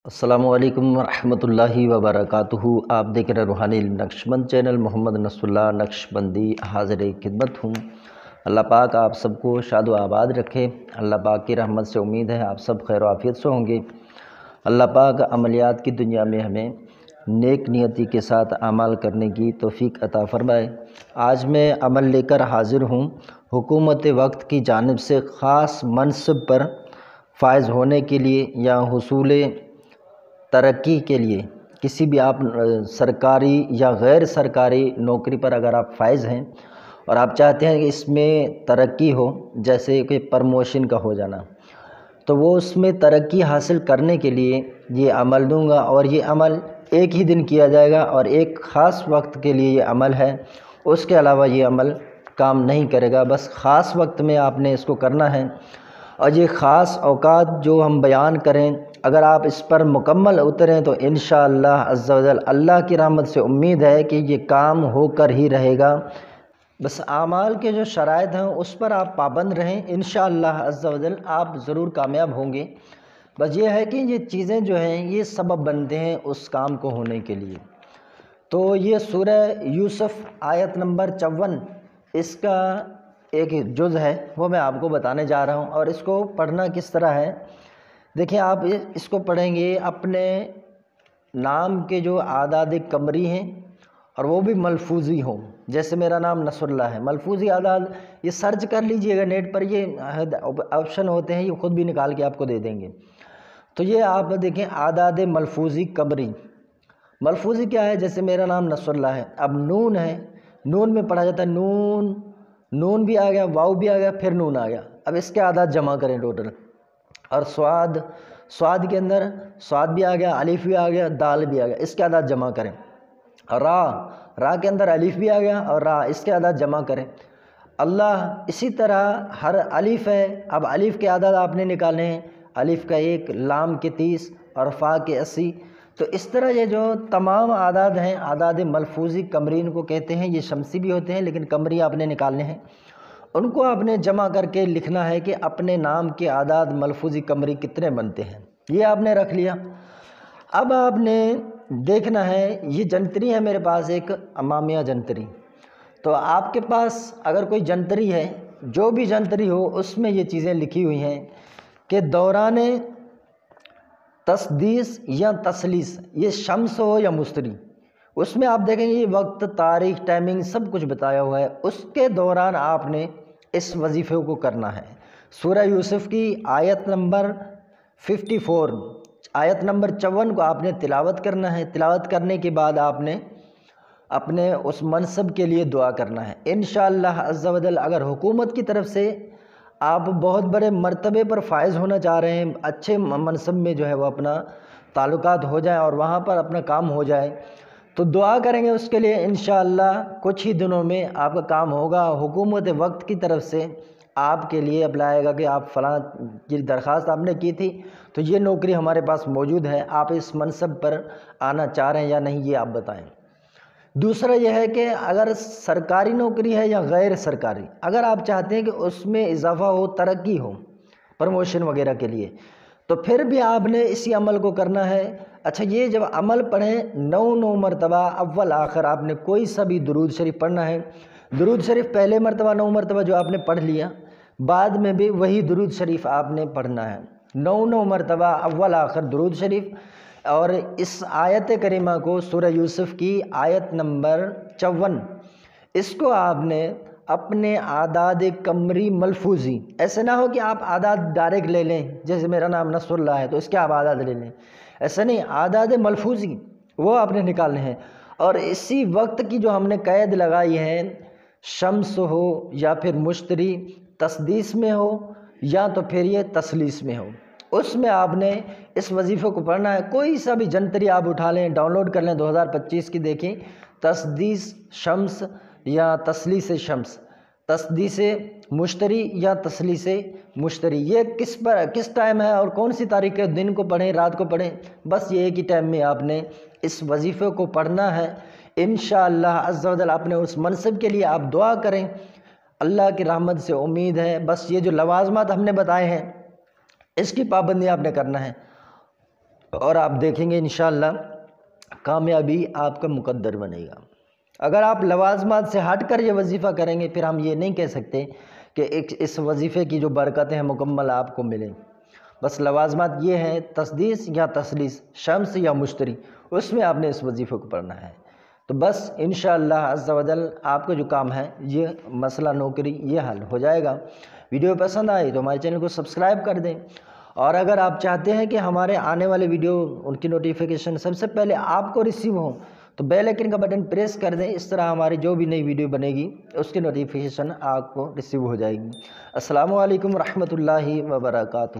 السلام علیکم ورحمۃ اللہ وبرکاتہ۔ آپ دیکھ رہے روحانی علم نقشبند چینل۔ محمد نصر اللہ نقشبندی حاضر خدمت ہوں۔ اللہ پاک آپ سب کو شاد و آباد رکھے۔ اللہ پاک کی رحمت سے امید ہے آپ سب خیر و عافیت سے ہوں گے۔ اللہ پاک عملیات کی دنیا میں ہمیں نیک نیتی کے ساتھ اعمال کرنے کی توفیق عطا فرمائے۔ آج میں عمل لے کر حاضر ہوں۔ حکومت وقت کی جانب سے خاص منصب پر فائز ہونے کے لیے یا حصول ترقی کے لیے کسی بھی آپ سرکاری یا غیر سرکاری نوکری پر اگر آپ فائز ہیں اور آپ چاہتے ہیں کہ اس میں ترقی ہو، جیسے کہ پرموشن کا ہو جانا، تو وہ اس میں ترقی حاصل کرنے کے لیے یہ عمل دوں گا، اور یہ عمل ایک ہی دن کیا جائے گا اور ایک خاص وقت کے لیے یہ عمل ہے۔ اس کے علاوہ یہ عمل کام نہیں کرے گا، بس خاص وقت میں آپ نے اس کو کرنا ہے۔ اور یہ خاص اوقات جو ہم بیان کریں، اگر آپ اس پر مکمل اتریں تو انشاءاللہ عز و جل اللہ کی رحمت سے امید ہے کہ یہ کام ہو کر ہی رہے گا۔ بس اعمال کے جو شرائط ہیں اس پر آپ پابند رہیں، انشاءاللہ عز و جل آپ ضرور کامیاب ہوں گے۔ بس یہ ہے کہ یہ چیزیں جو ہیں یہ سبب بنتے ہیں اس کام کو ہونے کے لیے۔ تو یہ سورہ یوسف آیت نمبر 54 اس کا ایک جز ہے، وہ میں آپ کو بتانے جا رہا ہوں۔ اور اس کو پڑھنا کس طرح ہے، دیکھیں آپ اس کو پڑھیں گے اپنے نام کے جو اعداد قمری ہیں اور وہ بھی ملفوظی ہوں، جیسے میرا نام نصر اللہ ہے، ملفوظی اعداد یہ سرچ کر لیجئے گا نیٹ پر، یہ آپشن ہوتے ہیں، یہ خود بھی نکال کے آپ کو دے دیں گے۔ تو یہ آپ دیکھیں اعداد ملفوظی قمری۔ ملفوظی کیا ہے، جیسے میرا نام نصر اللہ ہے، اب نون ہے، نون میں پڑھا جاتا ہے نون، نون بھی آ گیا، واو بھی آ گیا، پھر نون آ گیا، اب اس کے اعداد جمع کریں ٹوٹل۔ اور سواد، سواد کے اندر سواد بھی آ گیا، الف بھی آ گیا، دال بھی آ گیا، اس کے اعداد جمع کریں۔ را، را کے اندر الف بھی آ گیا اور را، اس کے اعداد جمع کریں۔ اللہ، اسی طرح ہر الف ہے، اب الف کے اعداد آپ نے نکالنے ہیں، الف کا 1، لام کے 30 اور فا کے 80۔ تو اس طرح یہ جو تمام اعداد ہیں اعداد ملفوظی قمرین کو کہتے ہیں، یہ شمسی بھی ہوتے ہیں لیکن قمری آپ نے نکالنے ہیں، ان کو آپ نے جمع کر کے لکھنا ہے کہ اپنے نام کے اعداد ملفوظی قمری کتنے بنتے ہیں، یہ آپ نے رکھ لیا۔ اب آپ نے دیکھنا ہے، یہ جنتری ہے میرے پاس ایک امامیہ جنتری، تو آپ کے پاس اگر کوئی جنتری ہے، جو بھی جنتری ہو اس میں یہ چیزیں لکھی ہوئی ہیں کہ دوران تسدیس یا تسلیس، یہ شمس ہو یا مشتری، اس میں آپ دیکھیں گے یہ وقت، تاریخ، ٹائمنگ سب کچھ بتایا ہوا ہے، اس کے دوران آپ نے اس وظیفے کو کرنا ہے۔ سورہ یوسف کی آیت نمبر 54، آیت نمبر 54 کو آپ نے تلاوت کرنا ہے۔ تلاوت کرنے کے بعد آپ نے اپنے اس منصب کے لیے دعا کرنا ہے۔ انشاءاللہ عز و جل اگر حکومت کی طرف سے آپ بہت بڑے مرتبے پر فائز ہونا چاہ رہے ہیں، اچھے منصب میں جو ہے وہ اپنا تعلقات ہو جائیں اور وہاں پر اپنا کام ہو جائے، تو دعا کریں گے اس کے لیے، انشاءاللہ کچھ ہی دنوں میں آپ کا کام ہوگا۔ حکومت وقت کی طرف سے آپ کے لیے اپلائی گا کہ آپ فلاں کی درخواست آپ نے کی تھی تو یہ نوکری ہمارے پاس موجود ہے، آپ اس منصب پر آنا چاہ رہے ہیں یا نہیں، یہ آپ بتائیں۔ دوسرا یہ ہے کہ اگر سرکاری نوکری ہے یا غیر سرکاری، اگر آپ چاہتے ہیں کہ اس میں اضافہ ہو، ترقی ہو، پروموشن وغیرہ کے لیے، تو پھر بھی آپ نے اسی عمل کو کرنا ہے۔ اچھا، یہ جب عمل پڑھیں 9 مرتبہ اول آخر آپ نے کوئی سا بھی درود شریف پڑھنا ہے۔ درود شریف پہلے مرتبہ 9 مرتبہ جو آپ نے پڑھ لیا، بعد میں بھی وہی درود شریف آپ نے پڑھنا ہے، 9 مرتبہ اول آخر درود شریف۔ اور اس آیت کریمہ کو سورہ یوسف کی آیت نمبر 54، اس کو آپ نے اپنے اعداد قمری ملفوظی، ایسے نہ ہو کہ آپ اعداد ڈائریکٹ لے لیں، جیسے میرا نام نصر اللہ ہے تو اس کے آپ اعداد لے لیں، ایسا نہیں، اعداد ملفوظی وہ آپ نے نکالنے ہیں۔ اور اسی وقت کی جو ہم نے قید لگائی ہے، شمس ہو یا پھر مشتری، تسدیس میں ہو یا تو پھر یہ تسلیس میں ہو، اس میں آپ نے اس وظیفے کو پڑھنا ہے۔ کوئی سا بھی جنتری آپ اٹھا لیں، ڈاؤن لوڈ کر لیں، 2025 کی دیکھیں، تسدیس شمس یا تسلیس شمس، تسدیس مشتری یا تسلیس مشتری، یہ کس ٹائم ہے اور کون سی تاریخ کے دن کو پڑھیں، رات کو پڑھیں، بس یہ ایک ہی ٹائم میں آپ نے اس وظیفے کو پڑھنا ہے۔ انشاءاللہ عز و جل اپنے اس منصب کے لیے آپ دعا کریں، اللہ کی رحمت سے امید ہے۔ بس یہ جو لوازمات ہم نے بتائے ہیں اس کی پابندی آپ نے کرنا ہے۔ اور آپ دیکھیں گے انشاءاللہ کامیابی آپ کا مقدر بنے گا۔ اگر آپ لوازمات سے ہٹ کر یہ وظیفہ کریں گے، پھر ہم یہ نہیں کہہ سکتے کہ اس وظیفے کی جو برکتیں ہیں مکمل آپ کو ملیں۔ بس لوازمات یہ ہیں تسدیس یا تسلیس، شمس یا مشتری، اس میں آپ نے اس وظیفے کو پڑھنا ہے۔ تو بس انشاءاللہ عز و جل آپ کا جو کام ہے یہ مسئلہ نوکری یہ حل ہو جائے گا۔ ویڈیو پسند آئی تو ہمارے چینل کو سبسکرائب کر دیں، اور اگر آپ چاہتے ہیں کہ ہمارے آنے والے ویڈیو ان کی نوٹیفیکیشن سب سے پہلے آپ کو ریسیو ہوں تو بیل آئیکن کا بٹن پریس کر دیں۔ اس طرح ہماری جو بھی نئی ویڈیو بنے گی اس کی نوٹیفیکیشن آپ کو ریسیو ہو جائے گی۔ السلام علیکم ورحمۃ اللہ وبرکاتہ۔